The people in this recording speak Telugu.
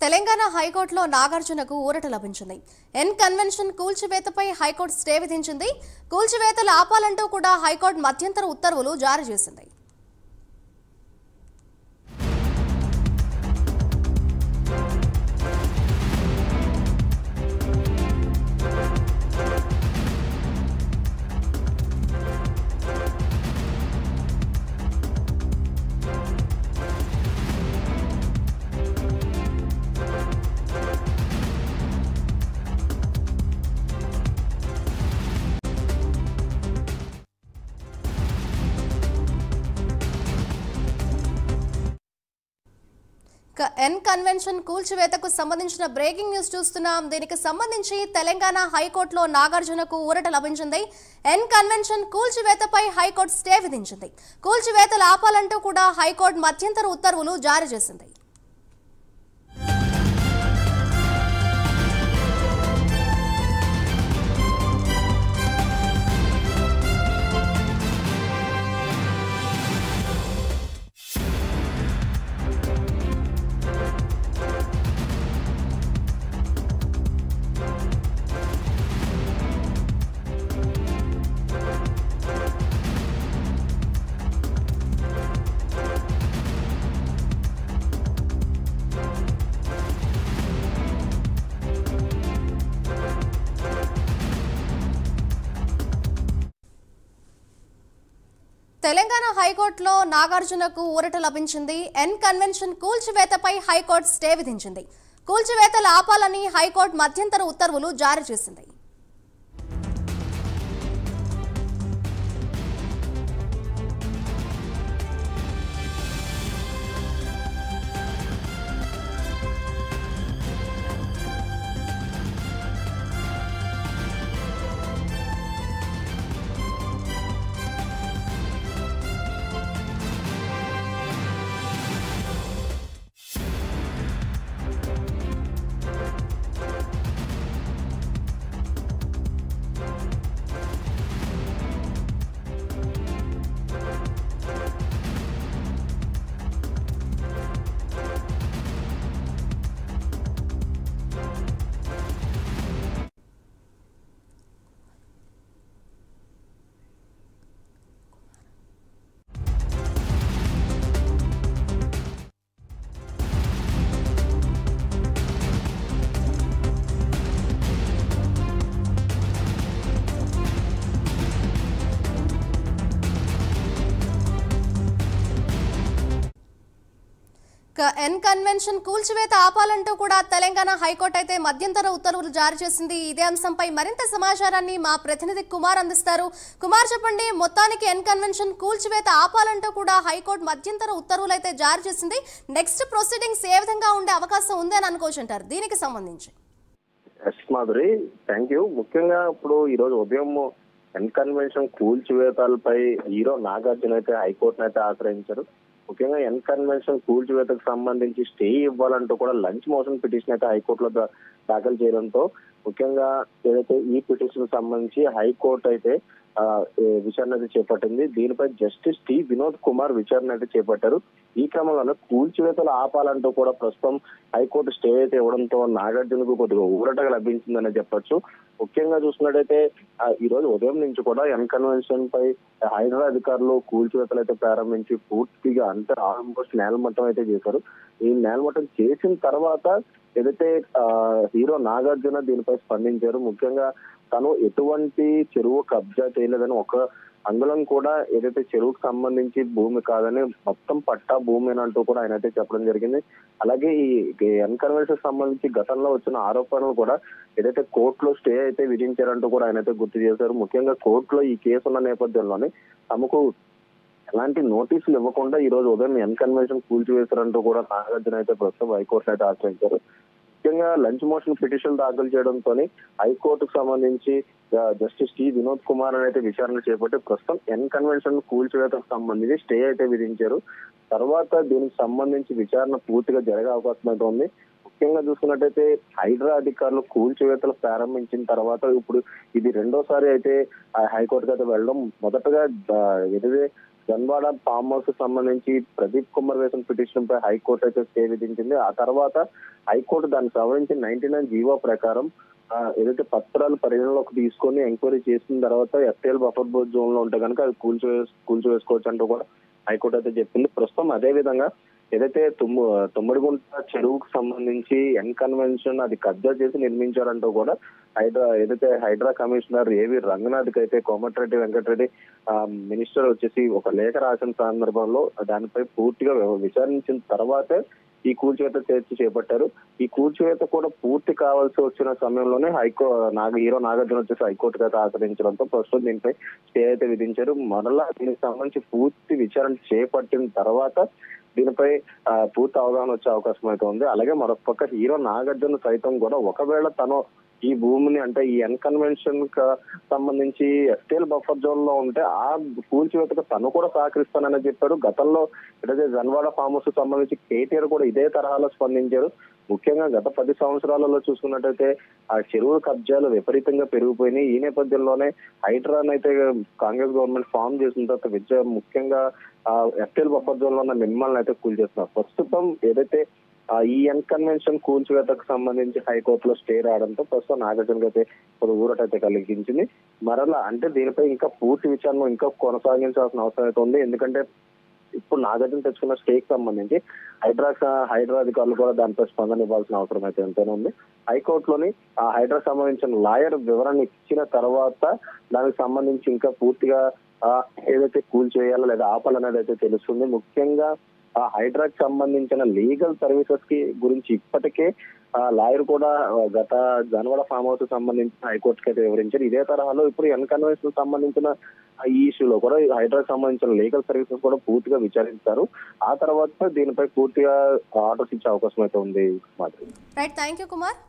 తెలంగాణ హైకోర్టులో నాగార్జునకు ఊరట లభించింది. ఎన్ కన్వెన్షన్ కూల్చివేతపై హైకోర్టు స్టే విధించింది. కూల్చివేతలు ఆపాలంటూ కూడా హైకోర్టు మధ్యంతర ఉత్తర్వులు జారీ చేసింది. ఎన్ కన్వెన్షన్ కూల్చివేతకు సంబంధించిన బ్రేకింగ్ న్యూస్ చూస్తున్నాం. దీనికి సంబంధించి తెలంగాణ హైకోర్టులో నాగార్జునకు ఊరట లభించింది. ఎన్ కన్వెన్షన్ కూల్చివేతపై హైకోర్టు స్టే విధించింది. కూల్చివేతలు ఆపాలంటూ కూడా హైకోర్టు మధ్యంతర ఉత్తర్వులు జారీ చేసింది. తెలంగాణ హైకోర్టులో నాగార్జునకు ఊరట లభించింది. ఎన్ కన్వెన్షన్ కూల్చివేతపై హైకోర్టు స్టే విధించింది. కూల్చివేతలు ఆపాలని హైకోర్టు మధ్యంతర ఉత్తర్వులు జారీ చేసింది. ఎన్ కన్వెన్షన్ కూల్చివేత ఆపాలంటూ కూడా తెలంగాణ హైకోర్టు అయితే మధ్యంతర ఉత్తర్వులు జారీ చేసింది. ఇదే అంశంపై మరింత సమాచారాన్ని మా ప్రతినిధి కుమార్ అందిస్తారు. కుమార్, చెప్పండి, మొత్తానికి ఎన్ కన్వెన్షన్ కూల్చివేత ఆపాలంటూ కూడా హైకోర్టు మధ్యంతర ఉత్తర్వులు అయితే జారీ చేసింది. నెక్స్ట్ ప్రొసీడింగ్స్ ఏ విధంగా ఉండే అవకాశం ఉంది అని అనుకోవచ్చుంటారు దీనికి సంబంధించి? Madhuri, thank you. ముఖ్యంగా ఇప్పుడు ఈ రోజు ఉదయం ఎన్ కన్వెన్షన్ కూల్చివేతలపై హీరో నాగార్జున అయితే హైకోర్టును అయితే ఆశ్రయించారు. ముఖ్యంగా ఎన్ కన్వెన్షన్ కూల్చివేతకు సంబంధించి స్టే ఇవ్వాలంటూ కూడా లంచ్ మోషన్ పిటిషన్ అయితే హైకోర్టులో దాఖలు చేయడంతో ముఖ్యంగా ఏదైతే ఈ పిటిషన్ సంబంధించి హైకోర్టు అయితే విచారణ అయితే చేపట్టింది. దీనిపై జస్టిస్ టి వినోద్ కుమార్ విచారణ అయితే చేపట్టారు. ఈ క్రమంలో కూల్చివేతలు ఆపాలంటూ కూడా ప్రస్తుతం హైకోర్టు స్టే అయితే ఇవ్వడంతో నాగార్జునకు కొద్దిగా ఊరటగా లభించిందని చెప్పొచ్చు. ముఖ్యంగా చూసినట్టయితే ఈ రోజు ఉదయం నుంచి కూడా ఎన్ కన్వెన్షన్ పై హైదరాబాద్ అధికారులు కూల్చివేతలు అయితే ప్రారంభించి పూర్తిగా అంటే ఆల్మోస్ట్ నేలమట్టం అయితే చేశారు. ఈ నేలమట్టం చేసిన తర్వాత ఏదైతే హీరో నాగార్జున దీనిపై స్పందించారు. ముఖ్యంగా తను ఎటువంటి చెరువు కబ్జా చేయలేదని, ఒక అంగుళం కూడా ఏదైతే చెరువుకు సంబంధించి భూమి కాదని, మొత్తం పట్టా భూమి అంటూ కూడా ఆయన అయితే చెప్పడం జరిగింది. అలాగే ఈ ఎన్ కన్వెన్షన్ సంబంధించి గతంలో వచ్చిన ఆరోపణలు కూడా ఏదైతే కోర్టులో స్టే అయితే విధించారంటూ కూడా ఆయన అయితే గుర్తు చేశారు. ముఖ్యంగా కోర్టులో ఈ కేసు ఉన్న నేపథ్యంలోనే తమకు ఎలాంటి నోటీసులు ఇవ్వకుండా ఈ రోజు ఉదయం ఎన్ కన్వెన్షన్ కూల్చివేశారంటూ కూడా నాగార్జున అయితే ప్రస్తుతం హైకోర్టు అయితే ఆశ్రయించారు. ముఖ్యంగా లంచ్ మోషన్ పిటిషన్ దాఖలు చేయడంతో హైకోర్టుకు సంబంధించి జస్టిస్ టి వినోద్ కుమార్ అయితే విచారణ చేపట్టి ప్రస్తుతం ఎన్ కన్వెన్షన్ కూల్చివేతకు సంబంధించి స్టే అయితే విధించారు. తర్వాత దీనికి సంబంధించి విచారణ పూర్తిగా జరిగే అవకాశం అయితే ఉంది. ముఖ్యంగా చూసుకున్నట్టయితే హైడ్రా అధికారులు కూల్చివేతలు ప్రారంభించిన తర్వాత ఇప్పుడు ఇది రెండోసారి అయితే హైకోర్టుకు అయితే వెళ్ళడం. మొదటగా ఏదైతే జన్వాడ ఫామ్ హౌస్ సంబంధించి ప్రదీప్ కుమార్ వేసిన పిటిషన్ పై హైకోర్టు అయితే స్టే విధించింది. ఆ తర్వాత హైకోర్టు దాన్ని సవరించి 99 జీవో ప్రకారం ఏదైతే పత్రాలు పరిగణలోకి తీసుకొని ఎంక్వైరీ చేసిన తర్వాత ఎఫ్టీఎల్ బఫర్ జోన్ లో ఉంటే కనుక అది కూల్చివేసుకోవచ్చు అంటూ కూడా హైకోర్టు అయితే చెప్పింది. ప్రస్తుతం అదే విధంగా ఏదైతే తుమ్మడిగుంట చెరువుకు సంబంధించి ఎన్ కన్వెన్షన్ అది కబ్జా చేసి నిర్మించారంటూ కూడా హైడ్రా కమిషనర్ ఏవి రంగనాథ్ కి అయితే కోమటిరెడ్డి వెంకటరెడ్డి మినిస్టర్ వచ్చేసి ఒక లేఖ రాసిన సందర్భంలో దానిపై పూర్తిగా విచారించిన తర్వాతే ఈ కూల్చివేత చేపట్టారు. ఈ కూల్చివేత కూడా పూర్తి కావాల్సి వచ్చిన సమయంలోనే హీరో నాగార్జున వచ్చేసి హైకోర్టుకు అయితే ఆశ్రయించడంతో ప్రస్తుతం దీనిపై స్టే అయితే విధించారు. మరలా దీనికి సంబంధించి పూర్తి విచారణ చేపట్టిన తర్వాత దీనిపై పూర్తి అవగాహన వచ్చే అవకాశం అయితే ఉంది. అలాగే మరొక పక్క హీరో నాగార్జున సైతం కూడా ఒకవేళ తను ఈ భూమిని అంటే ఈ ఎన్ కన్వెన్షన్ సంబంధించి ఎఫ్టీఎల్ బఫర్ జోన్ లో ఉంటే ఆ కూల్చివేతకు తను కూడా సహకరిస్తానని చెప్పారు. గతంలో ఏదైతే జన్వాడ ఫామ్ హౌస్ సంబంధించి కేటీఆర్ కూడా ఇదే తరహాలో స్పందించారు. ముఖ్యంగా గత 10 సంవత్సరాలలో చూసుకున్నట్టయితే ఆ చెరువుల కబ్జాలు విపరీతంగా పెరిగిపోయినాయి. ఈ నేపథ్యంలోనే హైడ్రాన్ అయితే కాంగ్రెస్ గవర్నమెంట్ ఫామ్ చేసిన తర్వాత ముఖ్యంగా ఎఫ్టీఎల్ బఫర్ జోన్ లో ఉన్న నిర్మాణాలను అయితే కూల్చేస్తున్నారు. ప్రస్తుతం ఏదైతే ఈ ఎన్ కన్వెన్షన్ కూల్చివేతకు సంబంధించి హైకోర్టులో స్టే రావడంతో ప్రస్తుతం నాగార్జున అయితే ఒక ఊరటైతే కలిగించింది. మరలా అంటే దీనిపై ఇంకా పూర్తి విచారణ ఇంకా కొనసాగించాల్సిన అవసరం అయితే ఉంది. ఎందుకంటే ఇప్పుడు నాగార్జున తెచ్చుకున్న స్టేక్ సంబంధించి హైడ్రా అధికారులు కూడా దానిపై స్పందన ఇవ్వాల్సిన అవసరం అయితే ఎంతైనా ఉంది. హైకోర్టులోని ఆ హైడ్రా సంబంధించిన లాయర్ వివరణ ఇచ్చిన తర్వాత దానికి సంబంధించి ఇంకా పూర్తిగా ఏదైతే కూల్చేయాలో లేదా ఆపాలనేది అయితే తెలుస్తుంది. ముఖ్యంగా ఆ హైడ్రాకి సంబంధించిన లీగల్ సర్వీసెస్ కి గురించి ఇప్పటికే లాయర్ కూడా గత జన్వాడ ఫామ్ హౌస్ సంబంధించిన హైకోర్టుకి అయితే వివరించారు. ఇదే తరహాలో ఇప్పుడు ఎన్ కన్వెన్షన్ సంబంధించిన ఈ ఇష్యూలో కూడా హైడ్రాకి సంబంధించిన లీగల్ సర్వీసెస్ కూడా పూర్తిగా విచారిస్తారు. ఆ తర్వాత దీనిపై పూర్తిగా ఆర్డర్స్ ఇచ్చే అవకాశం అయితే ఉంది. Right, thank you Kumar.